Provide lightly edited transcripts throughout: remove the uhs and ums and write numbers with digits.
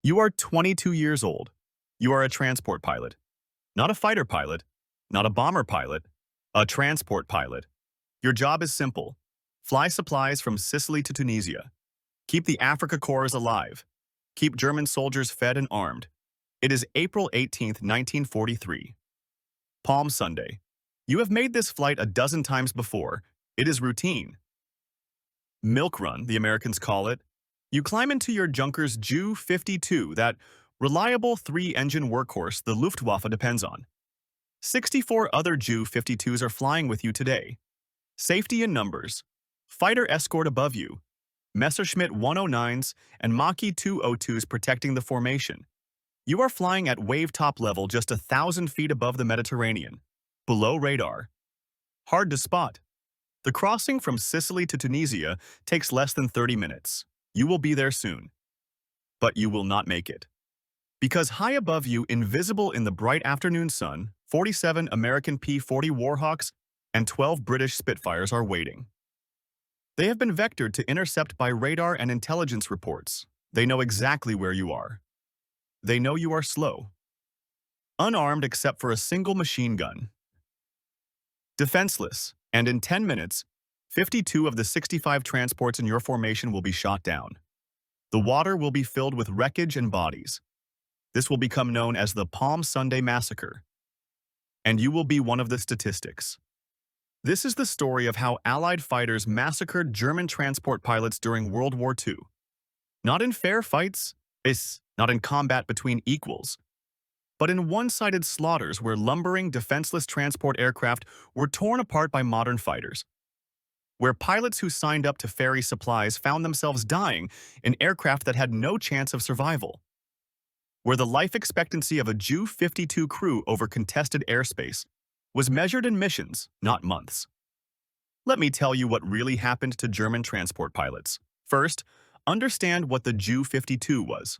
You are 22 years old. You are a transport pilot. Not a fighter pilot, not a bomber pilot, a transport pilot. Your job is simple. Fly supplies from Sicily to Tunisia. Keep the Africa Corps alive. Keep German soldiers fed and armed. It is April 18th, 1943. Palm Sunday. You have made this flight a dozen times before. It is routine. Milk run, the Americans call it. You climb into your Junkers Ju-52, that reliable three-engine workhorse the Luftwaffe depends on. 64 other Ju-52s are flying with you today. Safety in numbers. Fighter escort above you. Messerschmitt 109s and Mach-E 202s protecting the formation. You are flying at wave-top level just 1,000 feet above the Mediterranean. Below radar. Hard to spot. The crossing from Sicily to Tunisia takes less than 30 minutes. You will be there soon. But you will not make it. Because high above you, invisible in the bright afternoon sun, 47 American P-40 Warhawks and 12 British Spitfires are waiting. They have been vectored to intercept by radar and intelligence reports. They know exactly where you are. They know you are slow. Unarmed except for a single machine gun. Defenseless, and in 10 minutes, 52 of the 65 transports in your formation will be shot down. The water will be filled with wreckage and bodies. This will become known as the Palm Sunday Massacre. And you will be one of the statistics. This is the story of how Allied fighters massacred German transport pilots during World War II. Not in fair fights, not in combat between equals, but in one-sided slaughters where lumbering, defenseless transport aircraft were torn apart by modern fighters. Where pilots who signed up to ferry supplies found themselves dying in aircraft that had no chance of survival. Where the life expectancy of a Ju-52 crew over contested airspace was measured in missions, not months. Let me tell you what really happened to German transport pilots. First, understand what the Ju-52 was.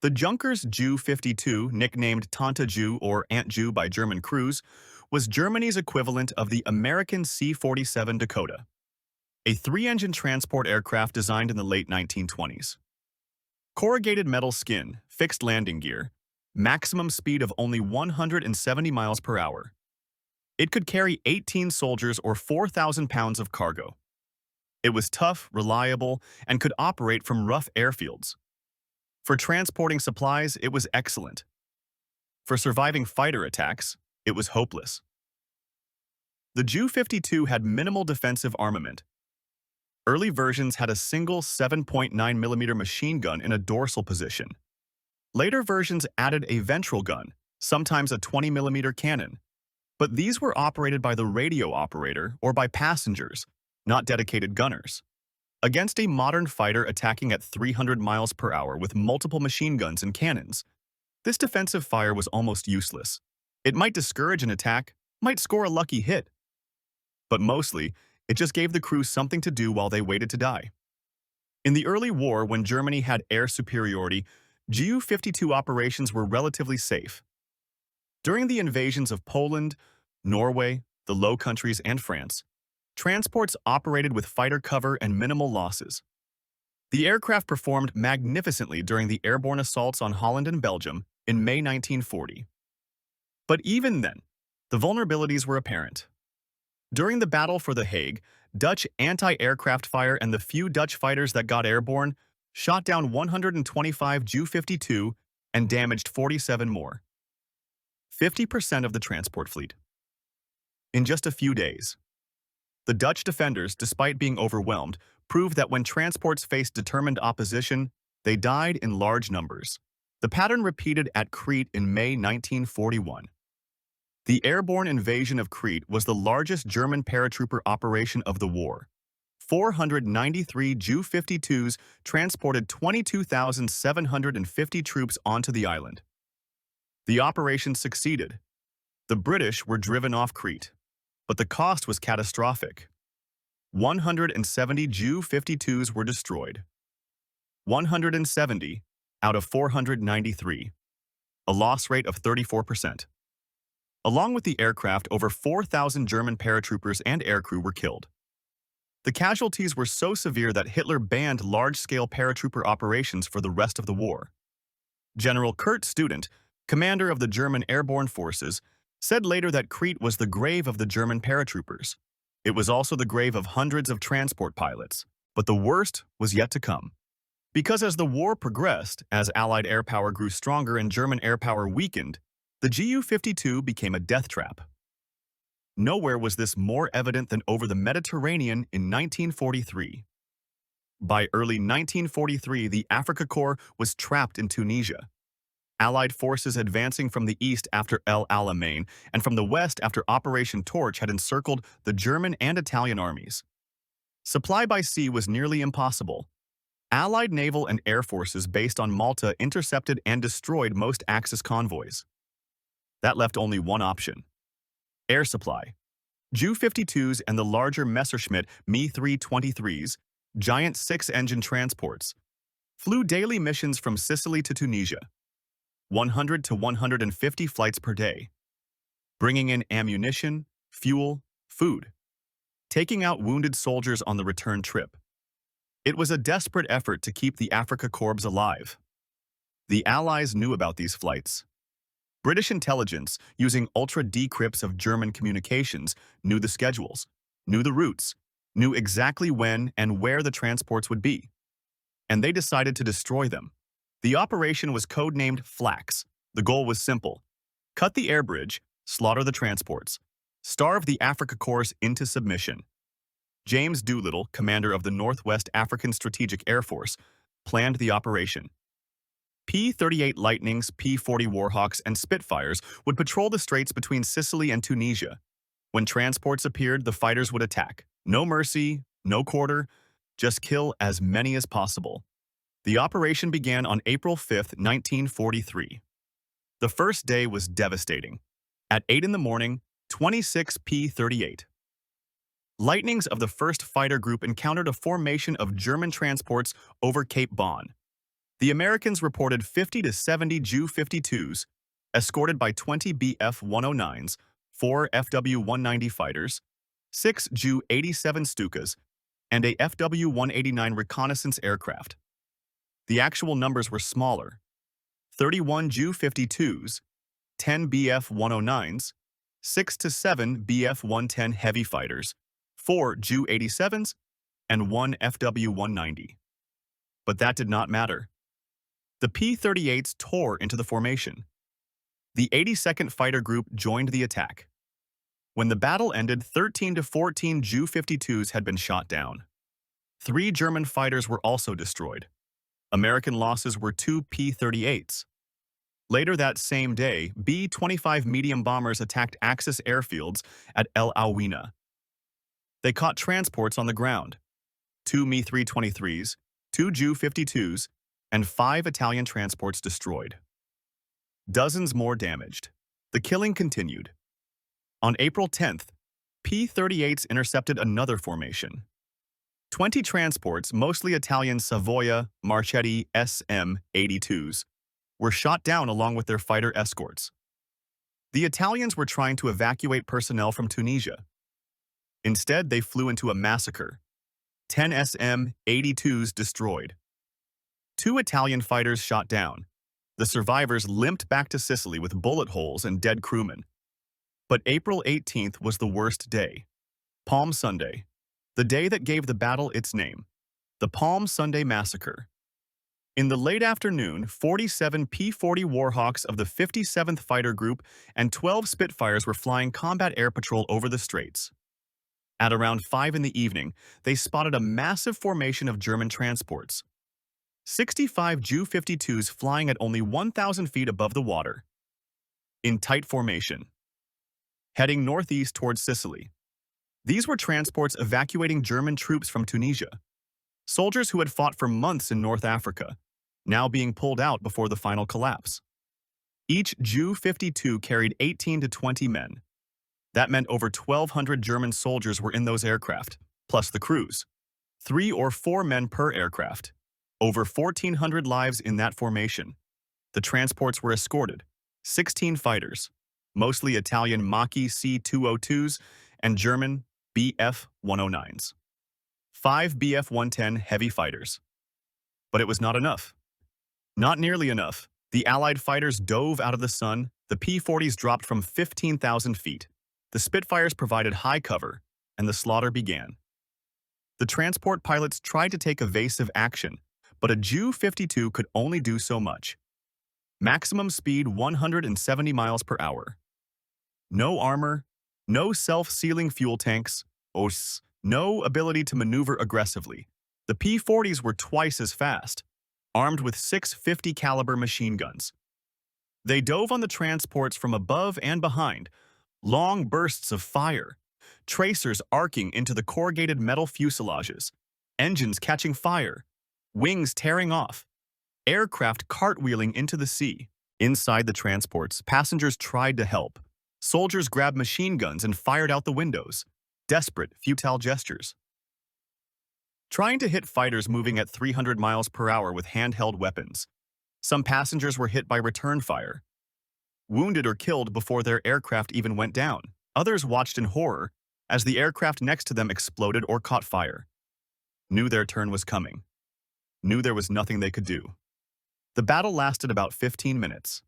The Junkers Ju-52, nicknamed Tante Ju or Aunt Ju by German crews, was Germany's equivalent of the American C-47 Dakota, a three-engine transport aircraft designed in the late 1920s. Corrugated metal skin, fixed landing gear, maximum speed of only 170 miles per hour. It could carry 18 soldiers or 4,000 pounds of cargo. It was tough, reliable, and could operate from rough airfields. For transporting supplies, it was excellent. For surviving fighter attacks, it was hopeless. The Ju-52 had minimal defensive armament. Early versions had a single 7.9mm machine gun in a dorsal position. Later versions added a ventral gun, sometimes a 20mm cannon. But these were operated by the radio operator or by passengers, not dedicated gunners. Against a modern fighter attacking at 300 miles per hour with multiple machine guns and cannons, this defensive fire was almost useless. It might discourage an attack, might score a lucky hit. But mostly, it just gave the crew something to do while they waited to die. In the early war, when Germany had air superiority, Ju-52 operations were relatively safe. During the invasions of Poland, Norway, the Low Countries, and France, transports operated with fighter cover and minimal losses. The aircraft performed magnificently during the airborne assaults on Holland and Belgium in May 1940. But even then, the vulnerabilities were apparent. During the Battle for The Hague, Dutch anti-aircraft fire and the few Dutch fighters that got airborne shot down 125 Ju-52 and damaged 47 more. 50% of the transport fleet. In just a few days. The Dutch defenders, despite being overwhelmed, proved that when transports faced determined opposition, they died in large numbers. The pattern repeated at Crete in May 1941. The airborne invasion of Crete was the largest German paratrooper operation of the war. 493 Ju-52s transported 22,750 troops onto the island. The operation succeeded. The British were driven off Crete, but the cost was catastrophic. 170 Ju-52s were destroyed. 170 out of 493, a loss rate of 34%. Along with the aircraft, over 4,000 German paratroopers and aircrew were killed. The casualties were so severe that Hitler banned large-scale paratrooper operations for the rest of the war. General Kurt Student, commander of the German airborne forces, said later that Crete was the grave of the German paratroopers. It was also the grave of hundreds of transport pilots. But the worst was yet to come. Because as the war progressed, as Allied air power grew stronger and German air power weakened, the Ju-52 became a death trap. Nowhere was this more evident than over the Mediterranean in 1943. By early 1943, the Afrika Korps was trapped in Tunisia. Allied forces advancing from the east after El Alamein and from the west after Operation Torch had encircled the German and Italian armies. Supply by sea was nearly impossible. Allied naval and air forces based on Malta intercepted and destroyed most Axis convoys. That left only one option: air supply. Ju-52s and the larger Messerschmitt Me-323s, giant six-engine transports, flew daily missions from Sicily to Tunisia, 100 to 150 flights per day, bringing in ammunition, fuel, food, taking out wounded soldiers on the return trip. It was a desperate effort to keep the Afrika Korps alive. The Allies knew about these flights. British intelligence, using ultra-decrypts of German communications, knew the schedules, knew the routes, knew exactly when and where the transports would be. And they decided to destroy them. The operation was codenamed Flax. The goal was simple: cut the air bridge, slaughter the transports, starve the Afrika Korps into submission. James Doolittle, commander of the Northwest African Strategic Air Force, planned the operation. P-38 Lightnings, P-40 Warhawks, and Spitfires would patrol the straits between Sicily and Tunisia. When transports appeared, the fighters would attack. No mercy, no quarter, just kill as many as possible. The operation began on April 5, 1943. The first day was devastating. At 8 in the morning, 26 P-38 Lightnings of the 1st Fighter Group encountered a formation of German transports over Cape Bon. The Americans reported 50 to 70 Ju-52s, escorted by 20 Bf-109s, 4 FW-190 fighters, 6 Ju-87 Stukas, and a FW-189 reconnaissance aircraft. The actual numbers were smaller: 31 Ju-52s, 10 Bf-109s, 6 to 7 Bf-110 heavy fighters, 4 Ju-87s, and 1 FW-190. But that did not matter. The P-38s tore into the formation. The 82nd Fighter Group joined the attack. When the battle ended, 13 to 14 Ju-52s had been shot down. 3 German fighters were also destroyed. American losses were 2 P-38s. Later that same day, B-25 medium bombers attacked Axis airfields at El Awina. They caught transports on the ground: 2 Me-323s, 2 Ju-52s, and 5 Italian transports destroyed. Dozens more damaged. The killing continued. On April 10th, P-38s intercepted another formation. 20 transports, mostly Italian Savoia Marchetti SM-82s, were shot down along with their fighter escorts. The Italians were trying to evacuate personnel from Tunisia. Instead, they flew into a massacre. 10 SM-82s destroyed. 2 Italian fighters shot down. The survivors limped back to Sicily with bullet holes and dead crewmen. But April 18th was the worst day. Palm Sunday, the day that gave the battle its name, the Palm Sunday Massacre. In the late afternoon, 47 P-40 Warhawks of the 57th Fighter Group and 12 Spitfires were flying combat air patrol over the straits. At around 5 in the evening, they spotted a massive formation of German transports. 65 Ju-52s flying at only 1,000 feet above the water, in tight formation, heading northeast towards Sicily. These were transports evacuating German troops from Tunisia, soldiers who had fought for months in North Africa, now being pulled out before the final collapse. Each Ju-52 carried 18 to 20 men. That meant over 1,200 German soldiers were in those aircraft, plus the crews. 3 or 4 men per aircraft. Over 1,400 lives in that formation. The transports were escorted. 16 fighters, mostly Italian Mach-E C-202s and German Bf-109s. 5 Bf-110 heavy fighters. But it was not enough. Not nearly enough. The Allied fighters dove out of the sun, the P-40s dropped from 15,000 feet, the Spitfires provided high cover, and the slaughter began. The transport pilots tried to take evasive action, but a Ju-52 could only do so much. Maximum speed 170 miles per hour. No armor, no self-sealing fuel tanks, no ability to maneuver aggressively. The P-40s were twice as fast, armed with 650 caliber machine guns. They dove on the transports from above and behind, long bursts of fire, tracers arcing into the corrugated metal fuselages, engines catching fire, wings tearing off, aircraft cartwheeling into the sea. Inside the transports, passengers tried to help. Soldiers grabbed machine guns and fired out the windows. Desperate, futile gestures. Trying to hit fighters moving at 300 miles per hour with handheld weapons. Some passengers were hit by return fire, wounded or killed before their aircraft even went down. Others watched in horror as the aircraft next to them exploded or caught fire. Knew their turn was coming. Knew there was nothing they could do. The battle lasted about 15 minutes.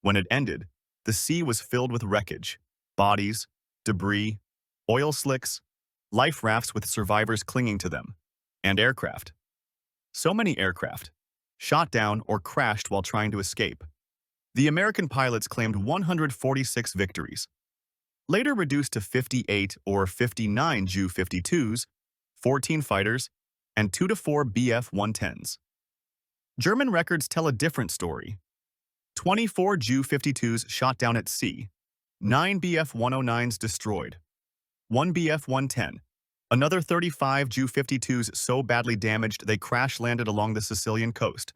When it ended, the sea was filled with wreckage, bodies, debris, oil slicks, life rafts with survivors clinging to them, and aircraft. So many aircraft, shot down or crashed while trying to escape. The American pilots claimed 146 victories, later reduced to 58 or 59 Ju-52s, 14 fighters, and 2 to 4 Bf-110s. German records tell a different story. 24 Ju-52s shot down at sea, 9 Bf-109s destroyed, 1 Bf-110, another 35 Ju-52s so badly damaged they crash-landed along the Sicilian coast.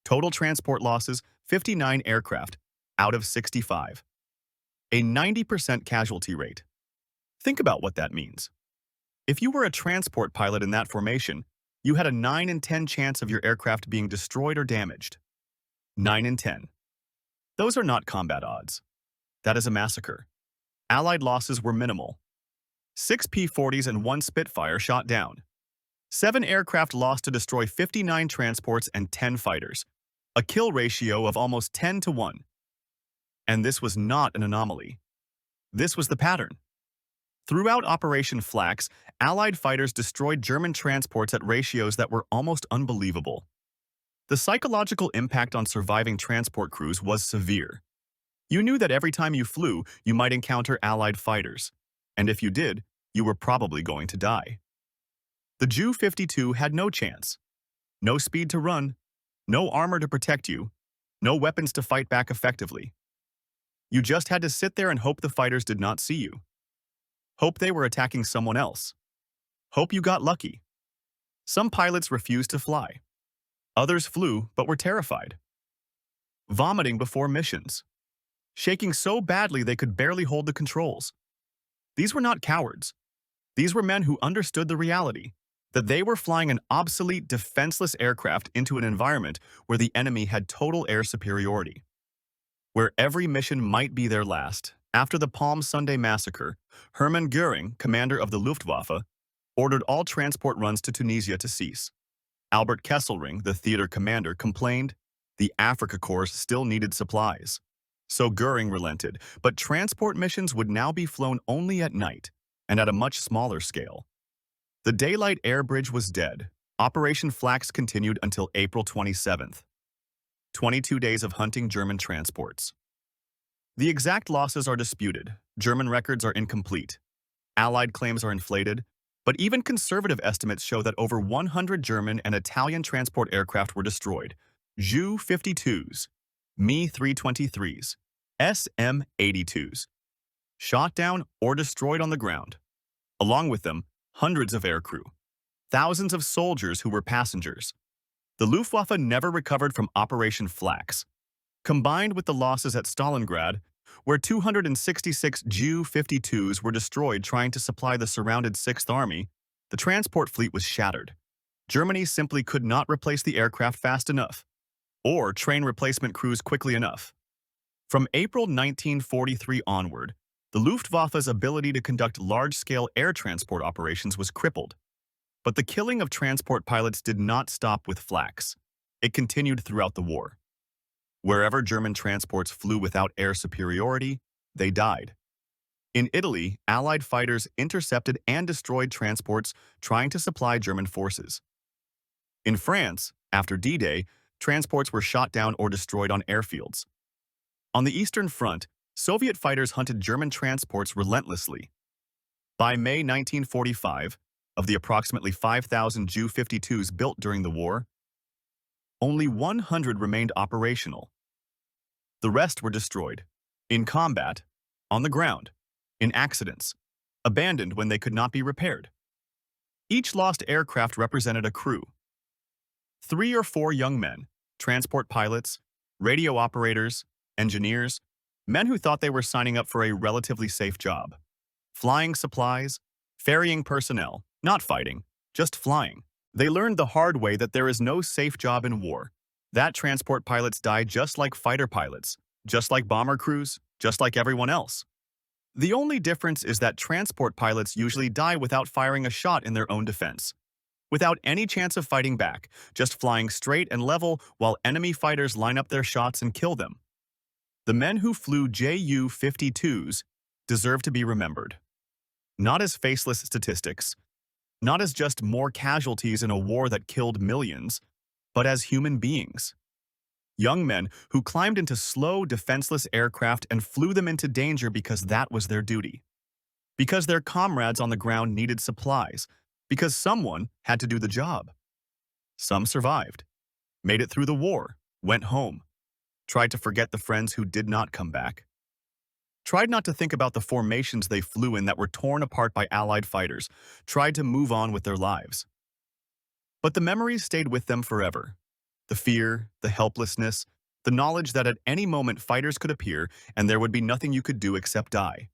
Total transport losses, 59 aircraft, out of 65. A 90% casualty rate. Think about what that means. If you were a transport pilot in that formation, you had a 9 in 10 chance of your aircraft being destroyed or damaged. 9 in 10. Those are not combat odds. That is a massacre. Allied losses were minimal. 6 P-40s and 1 Spitfire shot down. 7 aircraft lost to destroy 59 transports and 10 fighters. A kill ratio of almost 10 to 1. And this was not an anomaly. This was the pattern. Throughout Operation Flax, Allied fighters destroyed German transports at ratios that were almost unbelievable. The psychological impact on surviving transport crews was severe. You knew that every time you flew, you might encounter Allied fighters. And if you did, you were probably going to die. The Ju-52 had no chance. No speed to run, no armor to protect you, no weapons to fight back effectively. You just had to sit there and hope the fighters did not see you. Hope they were attacking someone else. Hope you got lucky. Some pilots refused to fly. Others flew but were terrified. Vomiting before missions. Shaking so badly they could barely hold the controls. These were not cowards. These were men who understood the reality that they were flying an obsolete, defenseless aircraft into an environment where the enemy had total air superiority. Where every mission might be their last. After the Palm Sunday Massacre, Hermann Göring, commander of the Luftwaffe, ordered all transport runs to Tunisia to cease. Albert Kesselring, the theater commander, complained the Africa Corps still needed supplies. So Göring relented, but transport missions would now be flown only at night and at a much smaller scale. The daylight air bridge was dead. Operation Flax continued until April 27th. 22 days of hunting German transports. The exact losses are disputed. German records are incomplete. Allied claims are inflated, but even conservative estimates show that over 100 German and Italian transport aircraft were destroyed. Ju-52s, Me-323s, SM-82s, shot down or destroyed on the ground. Along with them, hundreds of aircrew, thousands of soldiers who were passengers. The Luftwaffe never recovered from Operation Flax. Combined with the losses at Stalingrad, where 266 Ju-52s were destroyed trying to supply the surrounded 6th Army, the transport fleet was shattered. Germany simply could not replace the aircraft fast enough, or train replacement crews quickly enough. From April 1943 onward, the Luftwaffe's ability to conduct large-scale air transport operations was crippled. But the killing of transport pilots did not stop with Flax. It continued throughout the war. Wherever German transports flew without air superiority, they died. In Italy, Allied fighters intercepted and destroyed transports trying to supply German forces. In France, after D-Day, transports were shot down or destroyed on airfields. On the Eastern Front, Soviet fighters hunted German transports relentlessly. By May 1945, of the approximately 5,000 Ju-52s built during the war, only 100 remained operational. The rest were destroyed, in combat, on the ground, in accidents, abandoned when they could not be repaired. Each lost aircraft represented a crew. 3 or 4 young men, transport pilots, radio operators, engineers, men who thought they were signing up for a relatively safe job. Flying supplies, ferrying personnel, not fighting, just flying. They learned the hard way that there is no safe job in war. That transport pilots die just like fighter pilots, just like bomber crews, just like everyone else. The only difference is that transport pilots usually die without firing a shot in their own defense, without any chance of fighting back, just flying straight and level while enemy fighters line up their shots and kill them. The men who flew Ju-52s deserve to be remembered. Not as faceless statistics, not as just more casualties in a war that killed millions, but as human beings. Young men who climbed into slow, defenseless aircraft and flew them into danger because that was their duty. Because their comrades on the ground needed supplies, because someone had to do the job. Some survived, made it through the war, went home, tried to forget the friends who did not come back. Tried not to think about the formations they flew in that were torn apart by Allied fighters, tried to move on with their lives. But the memories stayed with them forever. The fear, the helplessness, the knowledge that at any moment fighters could appear and there would be nothing you could do except die.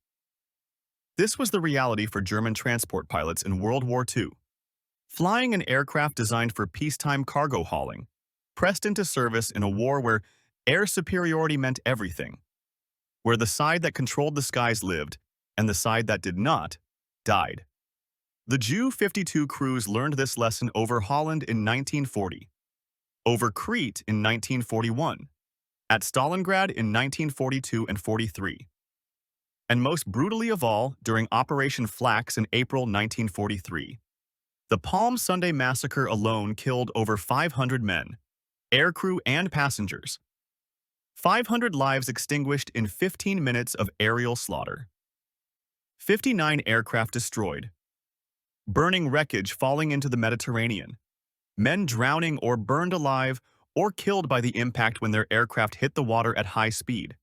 This was the reality for German transport pilots in World War II. Flying an aircraft designed for peacetime cargo hauling, pressed into service in a war where air superiority meant everything, where the side that controlled the skies lived and the side that did not died. The Ju-52 crews learned this lesson over Holland in 1940, over Crete in 1941, at Stalingrad in 1942 and 43, and most brutally of all during Operation Flax in April 1943. The Palm Sunday Massacre alone killed over 500 men, aircrew and passengers. 500 lives extinguished in 15 minutes of aerial slaughter. 59 aircraft destroyed. Burning wreckage falling into the Mediterranean. Men drowning or burned alive or killed by the impact when their aircraft hit the water at high speed.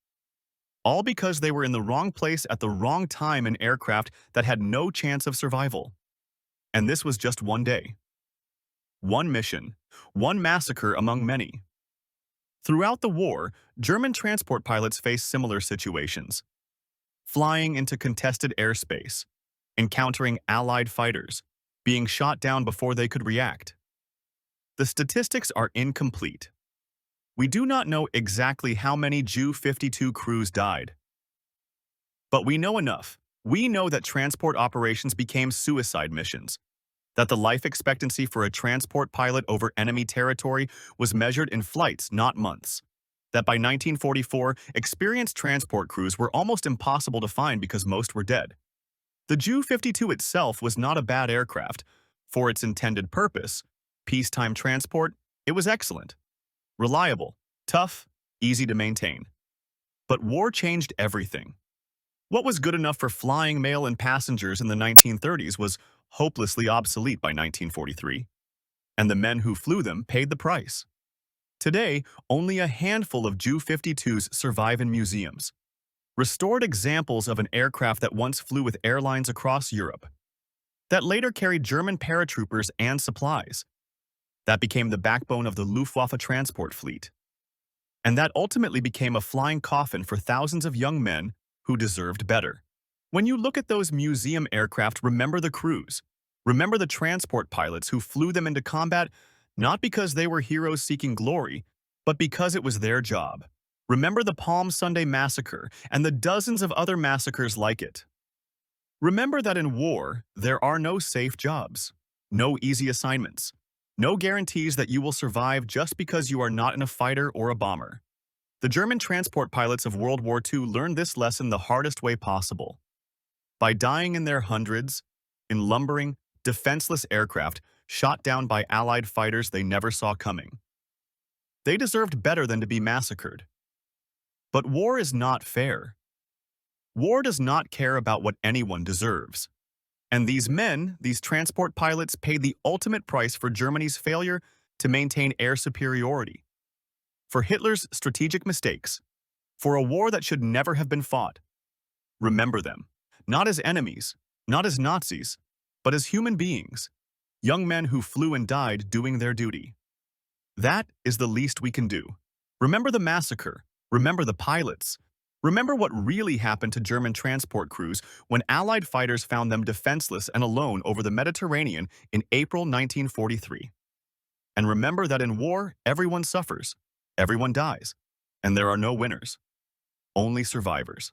All because they were in the wrong place at the wrong time in aircraft that had no chance of survival. And this was just one day. One mission, one massacre among many. Throughout the war, German transport pilots faced similar situations. Flying into contested airspace, encountering Allied fighters, being shot down before they could react. The statistics are incomplete. We do not know exactly how many Ju-52 crews died. But we know enough. We know that transport operations became suicide missions, that the life expectancy for a transport pilot over enemy territory was measured in flights, not months, that by 1944, experienced transport crews were almost impossible to find because most were dead. The Ju-52 itself was not a bad aircraft. For its intended purpose, peacetime transport, it was excellent. Reliable, tough, easy to maintain. But war changed everything. What was good enough for flying mail and passengers in the 1930s was hopelessly obsolete by 1943, and the men who flew them paid the price. Today, only a handful of Ju-52s survive in museums. Restored examples of an aircraft that once flew with airlines across Europe, that later carried German paratroopers and supplies, that became the backbone of the Luftwaffe transport fleet, and that ultimately became a flying coffin for thousands of young men who deserved better. When you look at those museum aircraft, remember the crews. Remember the transport pilots who flew them into combat not because they were heroes seeking glory, but because it was their job. Remember the Palm Sunday Massacre and the dozens of other massacres like it. Remember that in war, there are no safe jobs, no easy assignments, no guarantees that you will survive just because you are not in a fighter or a bomber. The German transport pilots of World War II learned this lesson the hardest way possible, by dying in their hundreds, in lumbering, defenseless aircraft shot down by Allied fighters they never saw coming. They deserved better than to be massacred. But war is not fair. War does not care about what anyone deserves. And these men, these transport pilots, paid the ultimate price for Germany's failure to maintain air superiority, for Hitler's strategic mistakes, for a war that should never have been fought. Remember them, not as enemies, not as Nazis, but as human beings, young men who flew and died doing their duty. That is the least we can do. Remember the massacre, remember the pilots, remember what really happened to German transport crews when Allied fighters found them defenseless and alone over the Mediterranean in April 1943. And remember that in war, everyone suffers, everyone dies, and there are no winners, only survivors.